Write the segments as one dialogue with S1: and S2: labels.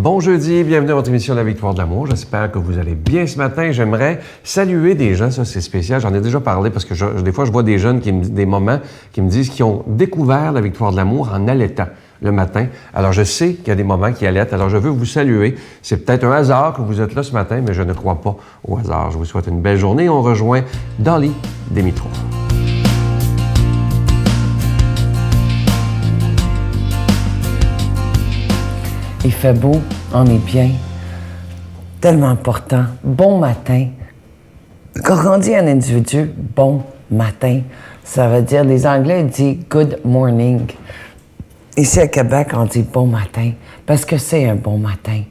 S1: Bon jeudi, bienvenue à votre émission La Victoire de l'amour. J'espère que vous allez bien ce matin. J'aimerais saluer des gens, ça c'est spécial, j'en ai déjà parlé parce que des fois je vois des jeunes des moments qui me disent qu'ils ont découvert la Victoire de l'amour en allaitant le matin. Alors je sais qu'il y a des moments qui allaitent, alors je veux vous saluer. C'est peut-être un hasard que vous êtes là ce matin, mais je ne crois pas au hasard. Je vous souhaite une belle journée. On rejoint Dolly Dimitrov.
S2: Il fait beau, on est bien. Tellement important. Bon matin. Quand on dit un individu, bon matin, ça veut dire, les Anglais disent good morning. Ici à Québec, on dit bon matin, parce que c'est un bon matin.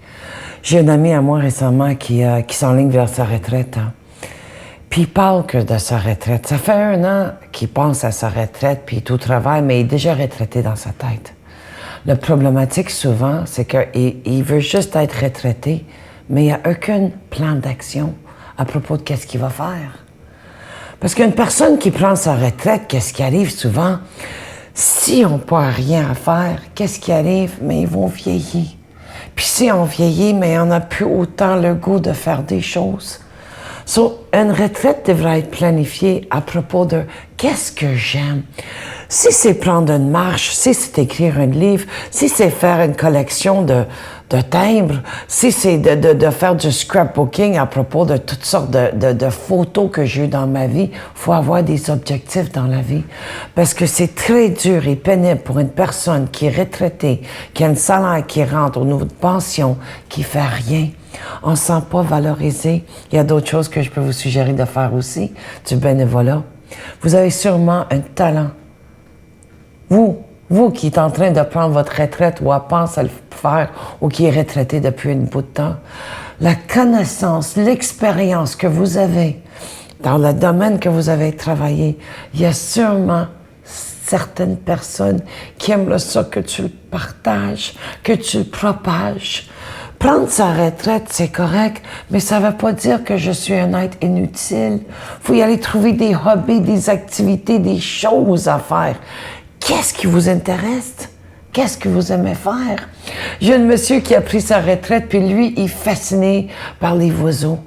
S2: J'ai un ami à moi récemment qui s'enligne vers sa retraite. Hein. Puis il parle que de sa retraite. Ça fait 1 an qu'il pense à sa retraite, puis tout travaille, mais il est déjà retraité dans sa tête. La problématique souvent, c'est qu'il veut juste être retraité, mais il n'y a aucun plan d'action à propos de qu'est-ce qu'il va faire. Parce qu'une personne qui prend sa retraite, qu'est-ce qui arrive souvent? Si on n'a pas rien à faire, qu'est-ce qui arrive? Mais ils vont vieillir. Puis si on vieillit, mais on n'a plus autant le goût de faire des choses. Une retraite devrait être planifiée à propos de qu'est-ce que j'aime. Si c'est prendre une marche, si c'est écrire un livre, si c'est faire une collection de timbres, si c'est de faire du scrapbooking à propos de toutes sortes de photos que j'ai eues dans ma vie, il faut avoir des objectifs dans la vie. Parce que c'est très dur et pénible pour une personne qui est retraitée, qui a un salaire qui rentre au niveau de pension, qui fait rien. On ne se sent pas valorisé. Il y a d'autres choses que je peux vous suggérer de faire aussi, du bénévolat. Vous avez sûrement un talent. Vous qui êtes en train de prendre votre retraite ou à penser à le faire ou qui est retraité depuis un bout de temps, la connaissance, l'expérience que vous avez dans le domaine que vous avez travaillé, il y a sûrement certaines personnes qui aimeraient ça que tu le partages, que tu le propages. Prendre sa retraite, c'est correct, mais ça ne veut pas dire que je suis un être inutile. Il faut y aller trouver des hobbies, des activités, des choses à faire. Qu'est-ce qui vous intéresse? Qu'est-ce que vous aimez faire? J'ai un monsieur qui a pris sa retraite, puis lui, il est fasciné par les oiseaux.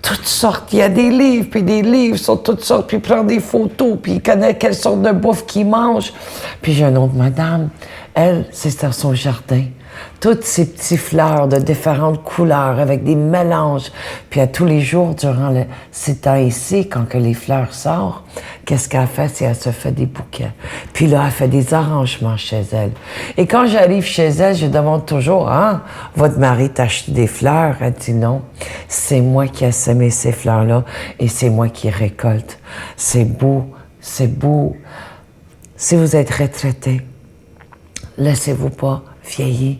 S2: Toutes sortes. Il y a des livres sur toutes sortes, puis il prend des photos, puis il connaît quelle sorte de bouffe qu'il mange. Puis j'ai une autre madame, elle, c'est dans son jardin. Toutes ces petites fleurs de différentes couleurs avec des mélanges. Puis à tous les jours, durant ces temps ici, quand que les fleurs sortent, qu'est-ce qu'elle fait? C'est qu'elle se fait des bouquets. Puis là, elle fait des arrangements chez elle. Et quand j'arrive chez elle, je demande toujours, « Ah, votre mari t'a acheté des fleurs? » Elle dit non. C'est moi qui ai semé ces fleurs-là et c'est moi qui récolte. C'est beau, c'est beau. Si vous êtes retraité, laissez-vous pas vieillir.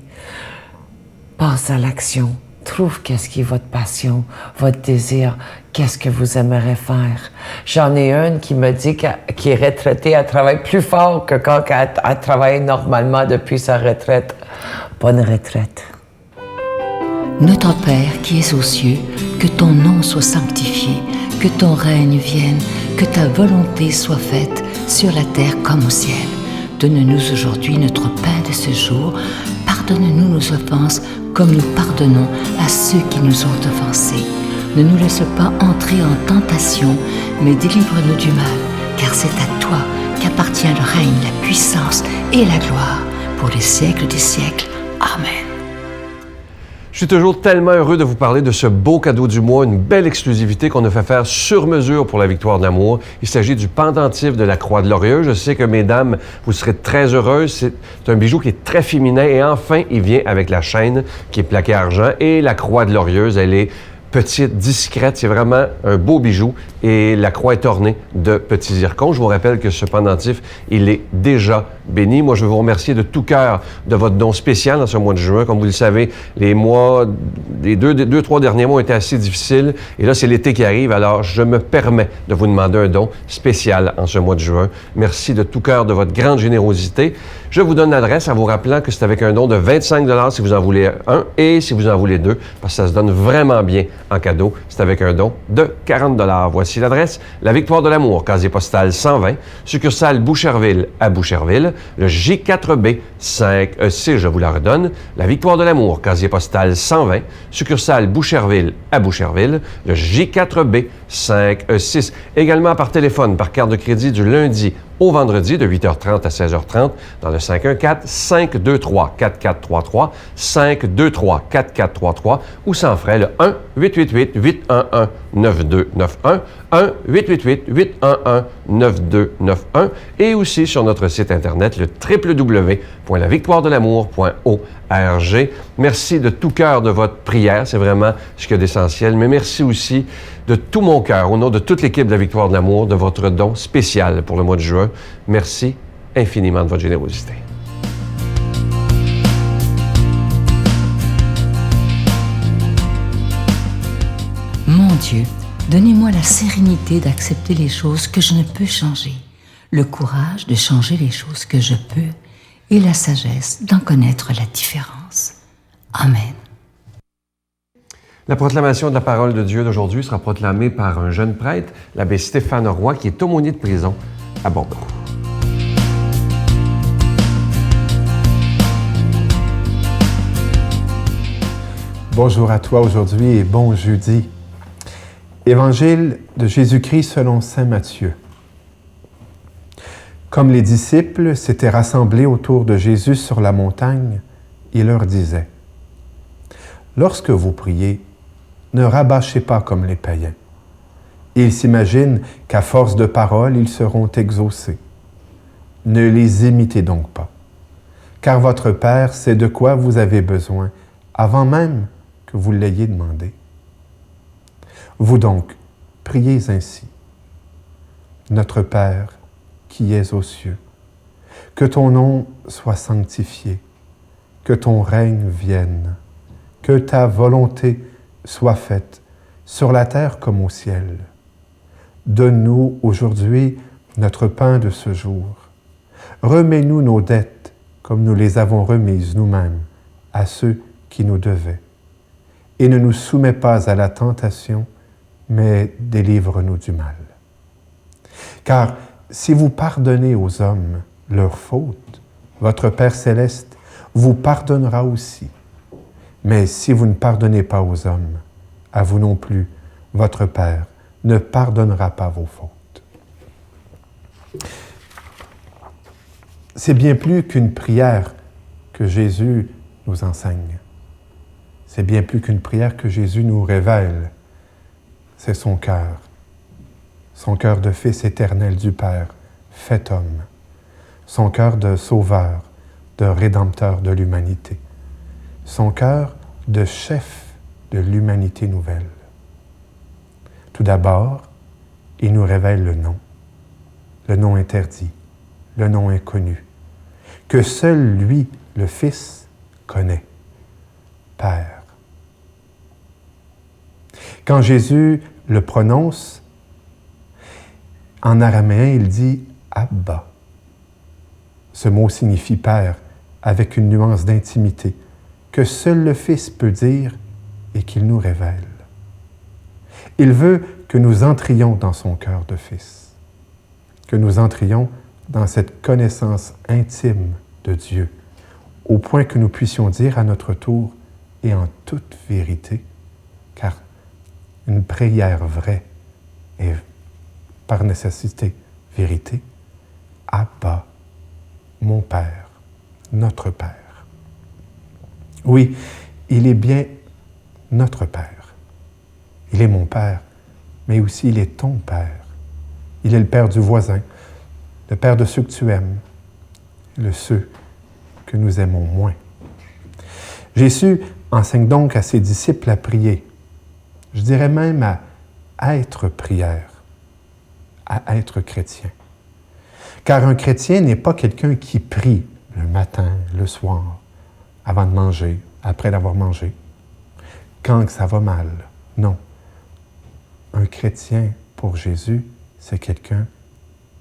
S2: Passe à l'action. Trouve qu'est-ce qui est votre passion, votre désir, qu'est-ce que vous aimeriez faire. J'en ai une qui me dit qu'elle est retraitée, elle travaille plus fort que quand elle travaille normalement depuis sa retraite. Bonne retraite.
S3: Notre Père qui es aux cieux, que ton nom soit sanctifié, que ton règne vienne, que ta volonté soit faite sur la terre comme au ciel. Donne-nous aujourd'hui notre pain de ce jour. Pardonne-nous nos offenses, comme nous pardonnons à ceux qui nous ont offensés. Ne nous laisse pas entrer en tentation, mais délivre-nous du mal, car c'est à toi qu'appartient le règne, la puissance et la gloire, pour les siècles des siècles. Amen.
S1: Je suis toujours tellement heureux de vous parler de ce beau cadeau du mois, une belle exclusivité qu'on a fait faire sur mesure pour la Victoire de l'amour. Il s'agit du pendentif de la Croix de Laurier. Je sais que, mesdames, vous serez très heureuses. C'est un bijou qui est très féminin et enfin, il vient avec la chaîne qui est plaquée argent et la Croix de Laurier, elle est petite, discrète. C'est vraiment un beau bijou et la croix est ornée de petits zircons. Je vous rappelle que ce pendentif, il est déjà béni. Moi, je veux vous remercier de tout cœur de votre don spécial dans ce mois de juin. Comme vous le savez, les deux, 3 derniers mois ont été assez difficiles et là, c'est l'été qui arrive. Alors, je me permets de vous demander un don spécial en ce mois de juin. Merci de tout cœur de votre grande générosité. Je vous donne l'adresse en vous rappelant que c'est avec un don de 25 $ si vous en voulez un et si vous en voulez deux, parce que ça se donne vraiment bien en cadeau. C'est avec un don de 40 $. Voici l'adresse. La Victoire de l'amour, casier postal 120, succursale Boucherville à Boucherville, le J4B 5E6, je vous la redonne. La Victoire de l'amour, casier postal 120, succursale Boucherville à Boucherville, le J4B 5E6. Également par téléphone, par carte de crédit du lundi au vendredi de 8h30 à 16h30 dans le 514-523-4433, 523-4433 ou sans frais le 1-888-811-9291, 1-888-811-9291 et aussi sur notre site Internet le www.lavictoiredelamour.org. Merci de tout cœur de votre prière, c'est vraiment ce qu'il y a d'essentiel, mais merci aussi de tout mon cœur, au nom de toute l'équipe de la Victoire de l'amour, de votre don spécial pour le mois de juin. Merci infiniment de votre générosité.
S3: Mon Dieu, donnez-moi la sérénité d'accepter les choses que je ne peux changer, le courage de changer les choses que je peux et la sagesse d'en connaître la différence. Amen.
S1: La proclamation de la parole de Dieu d'aujourd'hui sera proclamée par un jeune prêtre, l'abbé Stéphane Roy, qui est aumônier de prison à Bordeaux.
S4: Bonjour à toi aujourd'hui et bon jeudi. Évangile de Jésus-Christ selon saint Matthieu. Comme les disciples s'étaient rassemblés autour de Jésus sur la montagne, il leur disait: « Lorsque vous priez, ne rabâchez pas comme les païens. Ils s'imaginent qu'à force de paroles, ils seront exaucés. Ne les imitez donc pas, car votre Père sait de quoi vous avez besoin avant même que vous l'ayez demandé. Vous donc, priez ainsi. Notre Père, qui es aux cieux, que ton nom soit sanctifié, que ton règne vienne, que ta volonté soit faite sur la terre comme au ciel. Donne-nous aujourd'hui notre pain de ce jour. Remets-nous nos dettes comme nous les avons remises nous-mêmes à ceux qui nous devaient. Et ne nous soumets pas à la tentation, mais délivre-nous du mal. Car si vous pardonnez aux hommes leurs fautes, votre Père céleste vous pardonnera aussi. Mais si vous ne pardonnez pas aux hommes, à vous non plus, votre Père ne pardonnera pas vos fautes. C'est bien plus qu'une prière que Jésus nous enseigne. C'est bien plus qu'une prière que Jésus nous révèle. C'est son cœur de Fils éternel du Père, fait homme, son cœur de sauveur, de rédempteur de l'humanité, son cœur de chef de l'humanité nouvelle. Tout d'abord, il nous révèle le nom interdit, le nom inconnu, que seul lui, le Fils, connaît, Père. Quand Jésus le prononce, en araméen, il dit « Abba ». Ce mot signifie « Père » avec une nuance d'intimité que seul le Fils peut dire et qu'il nous révèle. Il veut que nous entrions dans son cœur de Fils, que nous entrions dans cette connaissance intime de Dieu, au point que nous puissions dire à notre tour et en toute vérité, car une prière vraie est par nécessité vérité, Abba, mon Père, notre Père. Oui, il est bien notre Père. Il est mon Père, mais aussi il est ton Père. Il est le Père du voisin, le Père de ceux que tu aimes, de ceux que nous aimons moins. Jésus enseigne donc à ses disciples à prier. Je dirais même à être prière, à être chrétien. Car un chrétien n'est pas quelqu'un qui prie le matin, le soir, avant de manger, après l'avoir mangé, quand ça va mal. Non. Un chrétien, pour Jésus, c'est quelqu'un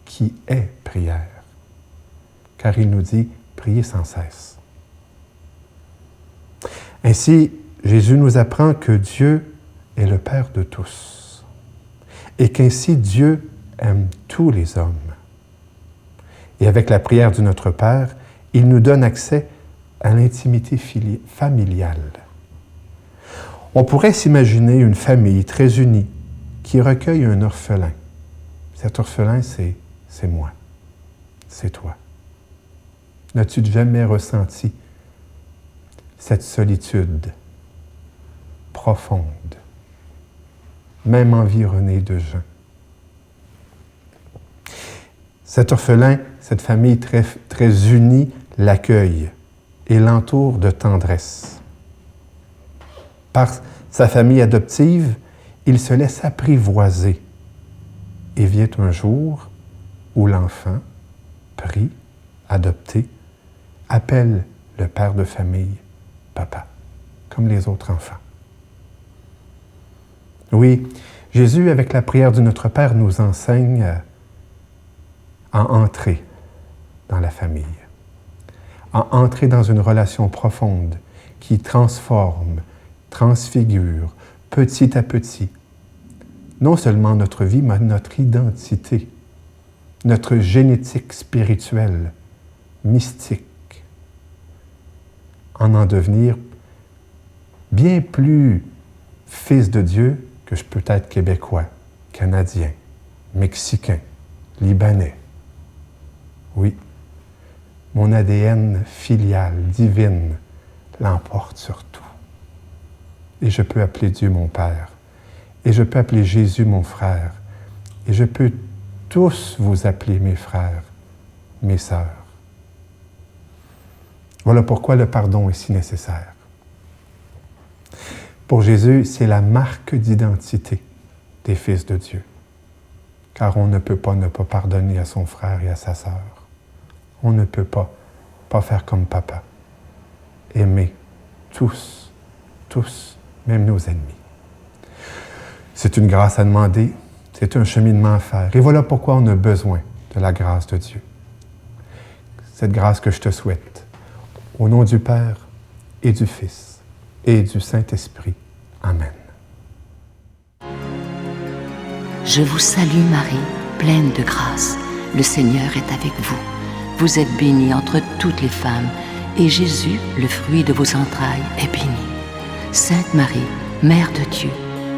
S4: qui est prière. Car il nous dit, prier sans cesse. Ainsi, Jésus nous apprend que Dieu est le Père de tous et qu'ainsi Dieu aime tous les hommes. Et avec la prière du Notre Père, il nous donne accès à l'intimité familiale. On pourrait s'imaginer une famille très unie qui recueille un orphelin. Cet orphelin, c'est moi, c'est toi. N'as-tu jamais ressenti cette solitude profonde, même environné de gens? Cet orphelin, cette famille très, très unie, l'accueille et l'entoure de tendresse. Par sa famille adoptive, il se laisse apprivoiser. Et vient un jour où l'enfant, pris, adopté, appelle le père de famille papa, comme les autres enfants. Oui, Jésus, avec la prière du Notre Père, nous enseigne à entrer dans la famille, à entrer dans une relation profonde qui transforme, transfigure, petit à petit, non seulement notre vie, mais notre identité, notre génétique spirituelle, mystique, en devenir bien plus fils de Dieu que je peux être québécois, canadien, mexicain, libanais. Oui, mon ADN filial, divine, l'emporte sur tout. Et je peux appeler Dieu mon Père. Et je peux appeler Jésus mon frère. Et je peux tous vous appeler mes frères, mes sœurs. Voilà pourquoi le pardon est si nécessaire. Pour Jésus, c'est la marque d'identité des fils de Dieu. Car on ne peut pas ne pas pardonner à son frère et à sa sœur. On ne peut pas faire comme papa. Aimer tous, même nos ennemis. C'est une grâce à demander, c'est un cheminement à faire. Et voilà pourquoi on a besoin de la grâce de Dieu. Cette grâce que je te souhaite, au nom du Père et du Fils et du Saint-Esprit. Amen.
S3: Je vous salue Marie, pleine de grâce. Le Seigneur est avec vous. Vous êtes bénie entre toutes les femmes, et Jésus, le fruit de vos entrailles, est béni. Sainte Marie, Mère de Dieu,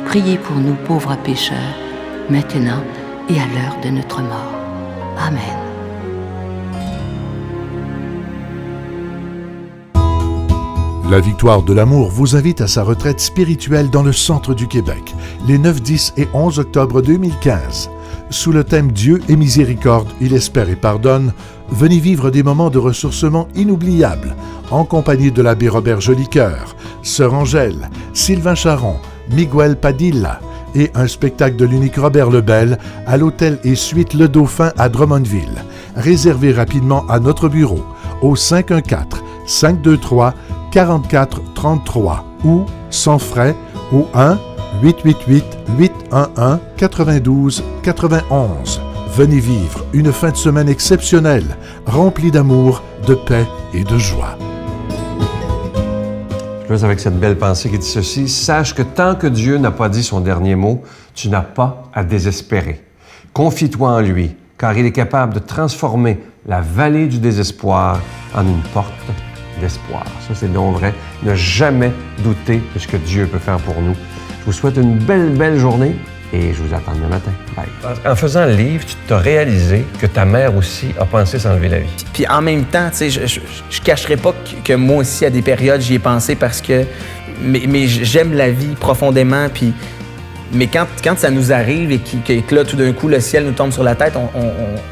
S3: priez pour nous pauvres pécheurs, maintenant et à l'heure de notre mort. Amen.
S5: La Victoire de l'amour vous invite à sa retraite spirituelle dans le centre du Québec, les 9, 10 et 11 octobre 2015. Sous le thème Dieu est miséricorde, il espère et pardonne, venez vivre des moments de ressourcement inoubliables, en compagnie de l'abbé Robert Jolicoeur, Sœur Angèle, Sylvain Charon, Miguel Padilla et un spectacle de l'unique Robert Lebel à l'hôtel et suite Le Dauphin à Drummondville. Réservez rapidement à notre bureau au 514-523-4433 ou sans frais au 1-888-811-92-91. Venez vivre une fin de semaine exceptionnelle, remplie d'amour, de paix et de joie.
S1: Je close avec cette belle pensée qui dit ceci: sache que tant que Dieu n'a pas dit son dernier mot, tu n'as pas à désespérer. Confie-toi en lui, car il est capable de transformer la vallée du désespoir en une porte d'espoir. Ça, c'est donc vrai. Ne jamais douter de ce que Dieu peut faire pour nous. Je vous souhaite une belle journée et je vous attends demain matin. Bye. En faisant le livre, tu t'as réalisé que ta mère aussi a pensé s'enlever la vie.
S6: Puis en même temps, tu sais, je cacherai pas que moi aussi, à des périodes, j'y ai pensé parce que... Mais j'aime la vie profondément, puis... Mais quand ça nous arrive et que là, tout d'un coup, le ciel nous tombe sur la tête,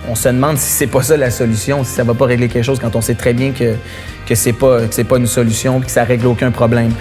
S6: on se demande si c'est pas ça la solution, si ça va pas régler quelque chose quand on sait très bien que c'est pas une solution et que ça règle aucun problème.